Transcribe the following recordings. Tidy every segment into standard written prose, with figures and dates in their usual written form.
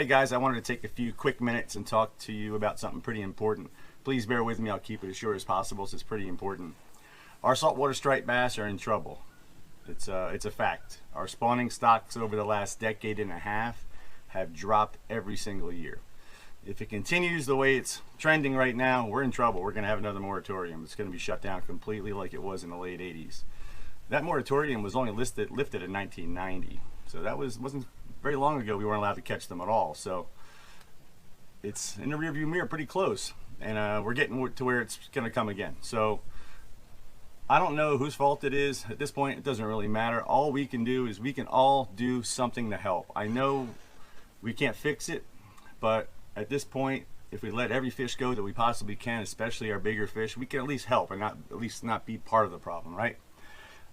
guys, I wanted to take a few quick minutes and talk to you about something pretty important. Please bear with me, I'll keep it as short as possible, so it's pretty important. Our saltwater striped bass are in trouble. It's a fact. Our spawning stocks over the last decade and a half have dropped every single year. If it continues the way it's trending right now, we're in trouble. We're going to have another moratorium. It's going to be shut down completely like it was in the late 80s. That moratorium was only lifted in 1990. So that wasn't very long ago we weren't allowed to catch them at all. So it's in the rearview mirror pretty close. And we're getting to where it's going to come again. So I don't know whose fault it is. At this point, it doesn't really matter. All we can do is we can all do something to help. I know we can't fix it, but at this point, if we let every fish go that we possibly can, especially our bigger fish, we can at least help and at least not be part of the problem, right?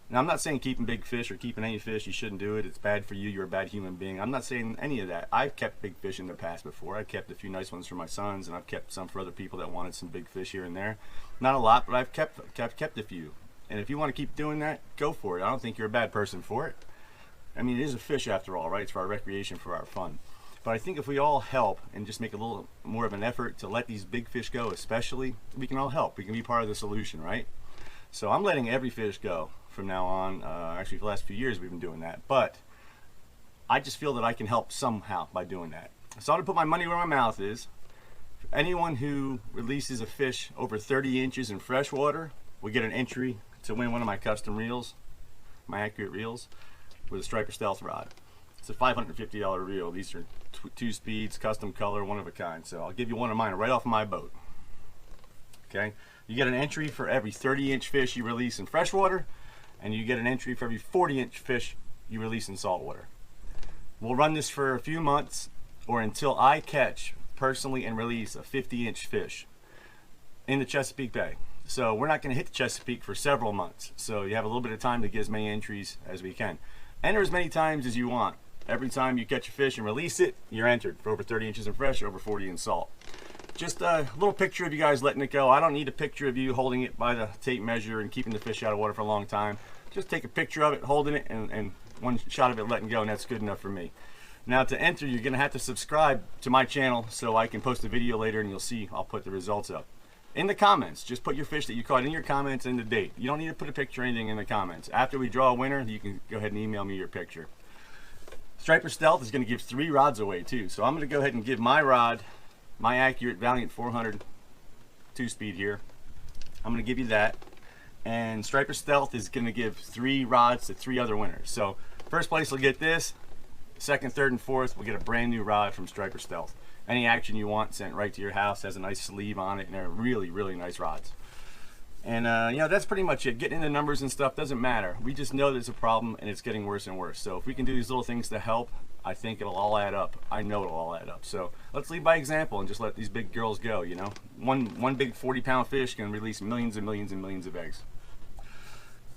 Now, I'm not saying keeping big fish or keeping any fish, you shouldn't do it. It's bad for you. You're a bad human being. I'm not saying any of that. I've kept big fish in the past before. I've kept a few nice ones for my sons, and I've kept some for other people that wanted some big fish here and there. Not a lot, but I've kept a few. And if you want to keep doing that, go for it. I don't think you're a bad person for it. I mean, it is a fish after all, right? It's for our recreation, for our fun. But I think if we all help and just make a little more of an effort to let these big fish go, especially, we can all help. We can be part of the solution, right? So I'm letting every fish go from now on. Actually, for the last few years, we've been doing that. But I just feel that I can help somehow by doing that. So I'm going to put my money where my mouth is. Anyone who releases a fish over 30 inches in freshwater will get an entry to win one of my custom reels, my accurate reels, with a Striper Stealth rod. It's a $550 reel. These are two speeds, custom color, one of a kind. So I'll give you one of mine right off my boat. Okay, you get an entry for every 30-inch fish you release in freshwater, and you get an entry for every 40-inch fish you release in saltwater. We'll run this for a few months or until I catch personally and release a 50-inch fish in the Chesapeake Bay. So we're not going to hit the Chesapeake for several months. So you have a little bit of time to get as many entries as we can. Enter as many times as you want. Every time you catch a fish and release it, you're entered for over 30 inches in fresh, over 40 in salt. Just a little picture of you guys letting it go. I don't need a picture of you holding it by the tape measure and keeping the fish out of water for a long time. Just take a picture of it, holding it, and one shot of it letting go, and that's good enough for me. Now to enter, you're going to have to subscribe to my channel so I can post a video later and you'll see I'll put the results up. In the comments, just put your fish that you caught in your comments and the date. You don't need to put a picture or anything in the comments. After we draw a winner, you can go ahead and email me your picture. Striper Stealth is going to give 3 rods away too. So I'm going to go ahead and give my rod, my Accurate Valiant 400 2-speed here. I'm going to give you that. And Striper Stealth is going to give 3 rods to 3 other winners. So first place will get this. Second, third, and fourth will get a brand new rod from Striper Stealth. Any action you want sent right to your house. Has a nice sleeve on it, and they're really, really nice rods. And you know, that's pretty much it. Getting into numbers and stuff doesn't matter. We just know there's a problem and it's getting worse and worse. So if we can do these little things to help, I think it'll all add up. I know it'll all add up. So let's lead by example and just let these big girls go. You know, one big 40-pound fish can release millions and millions and millions of eggs.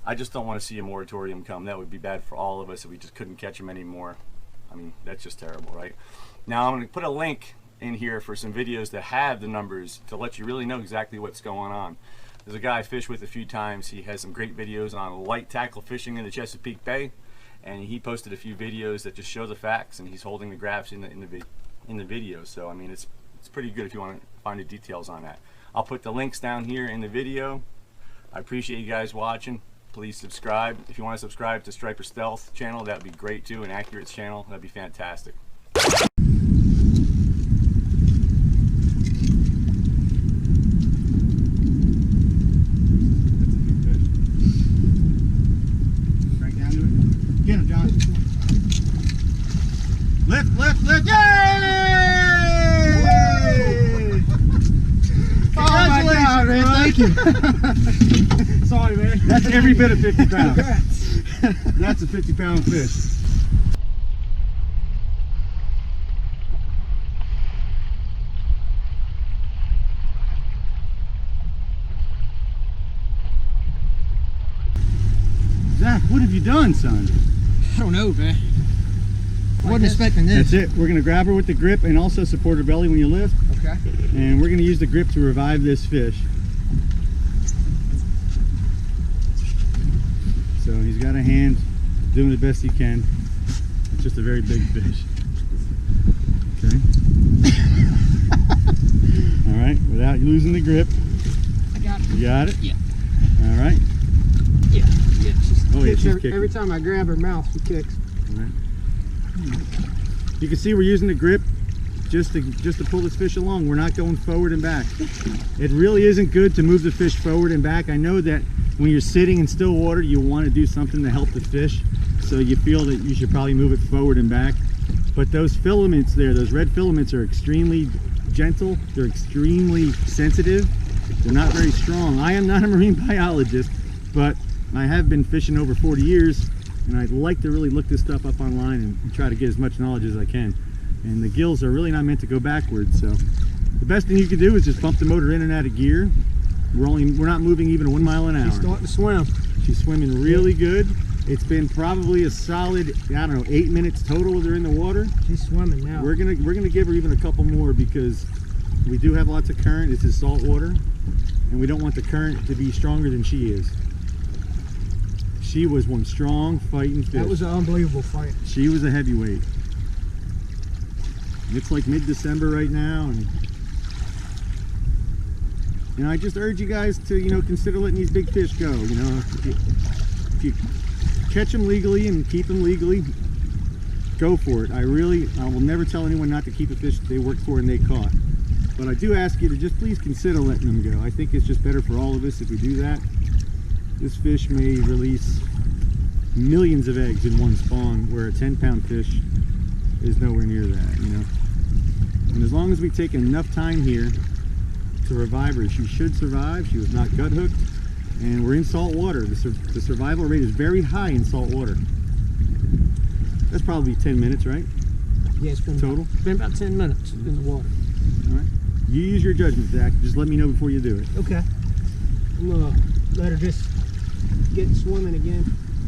I just don't want to see a moratorium come. That would be bad for all of us if we just couldn't catch them anymore. I mean, that's just terrible, right? Now I'm going to put a link in here for some videos that have the numbers to let you really know exactly what's going on. There's a guy I fished with a few times. He has some great videos on light tackle fishing in the Chesapeake Bay, and he posted a few videos that just show the facts, and he's holding the graphs in the video. So I mean, it's pretty good if you want to find the details on that. I'll put the links down here in the video. I appreciate you guys watching. Please subscribe. If you want to subscribe to Striper Stealth channel, that'd be great too, and Accurate's channel, that'd be fantastic. Get him, John. Lift, lift, lift. Yay! Oh my God, man. Thank you. Sorry, man. That's every bit of 50 pounds. That's a 50-pound fish. Zach, what have you done, son? I don't know, man. I wasn't expecting this. That's it. We're going to grab her with the grip and also support her belly when you lift. Okay. And we're going to use the grip to revive this fish. So he's got a hand, doing the best he can. It's just a very big fish. Okay. All right, without losing the grip. I got it. You got it? Yeah. All right. Yeah. Oh, yeah, she's kicking. Every time I grab her mouth, she kicks. All right. You can see we're using the grip just to pull this fish along. We're not going forward and back. It really isn't good to move the fish forward and back. I know that when you're sitting in still water, you want to do something to help the fish, so you feel that you should probably move it forward and back. But those filaments there, those red filaments, are extremely gentle. They're extremely sensitive. They're not very strong. I am not a marine biologist, but I have been fishing over 40 years, and I'd like to really look this stuff up online and try to get as much knowledge as I can. And the gills are really not meant to go backwards, so the best thing you can do is just pump the motor in and out of gear. We're not moving even 1 mile an hour. She's starting to swim. She's swimming really good. It's been probably a solid, I don't know, 8 minutes total with her in the water. She's swimming now. We're gonna give her even a couple more because we do have lots of current. This is salt water, and we don't want the current to be stronger than she is. She was one strong fighting fish. That was an unbelievable fight. She was a heavyweight. It's like mid-December right now, and I just urge you guys to, consider letting these big fish go. If you catch them legally and keep them legally, go for it. I will never tell anyone not to keep a fish that they worked for and they caught. But I do ask you to just please consider letting them go. I think it's just better for all of us if we do that. This fish may release millions of eggs in one spawn, where a 10-pound fish is nowhere near that, And as long as we take enough time here to revive her, she should survive. She was not gut hooked, and we're in salt water. The survival rate is very high in salt water. That's probably 10 minutes, right? Yeah, it's been total. It's been about 10 minutes in the water. All right. You use your judgment, Zach. Just let me know before you do it. Okay. I'm gonna let her just get swimming again.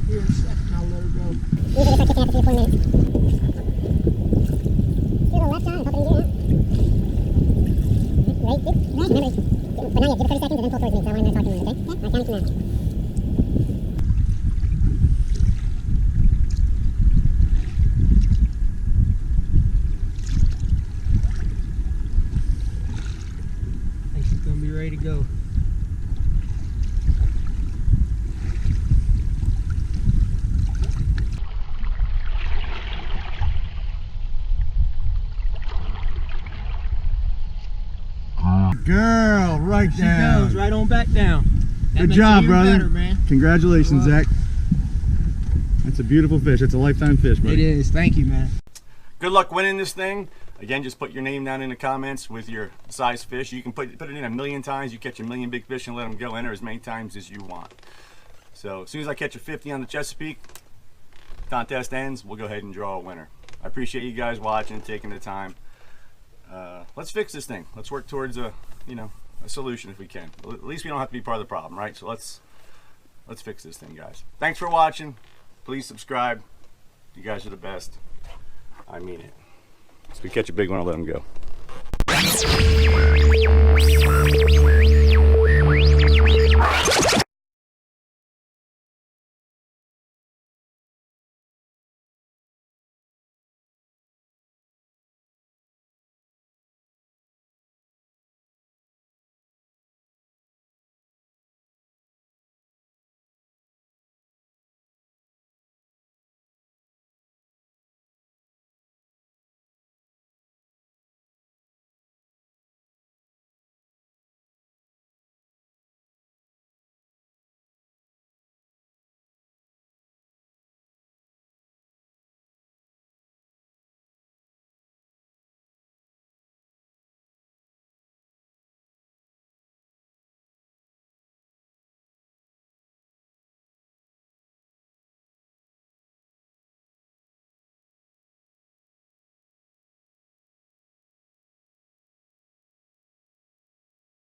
Here in a second, I'll let her go. Usually if I kick it after 3 or 4 minutes. Do the left arm, hoping to get it out. Right, good. Remember, but not yet. Give it 30 seconds and then pull towards me, because I want to talk to you, okay? Yeah, I'm counting from now. I think she's gonna be ready to go. Girl, right She down. goes right on back down. That Good makes job, it even brother. better, man. Congratulations, Good luck. Zach. That's a beautiful fish. It's a lifetime fish, buddy. It is. Thank you, man. Good luck winning this thing. Again, just put your name down in the comments with your size fish. You can put it in 1,000,000 times. You catch 1,000,000 big fish and let them go. Enter as many times as you want. So as soon as I catch a 50 on the Chesapeake, contest ends, we'll go ahead and draw a winner. I appreciate you guys watching and taking the time. Let's fix this thing. Let's work towards a solution if we can. At least we don't have to be part of the problem, right? So let's fix this thing, guys. Thanks for watching. Please subscribe. You guys are the best. I mean it. So we catch a big one, I'll let him go.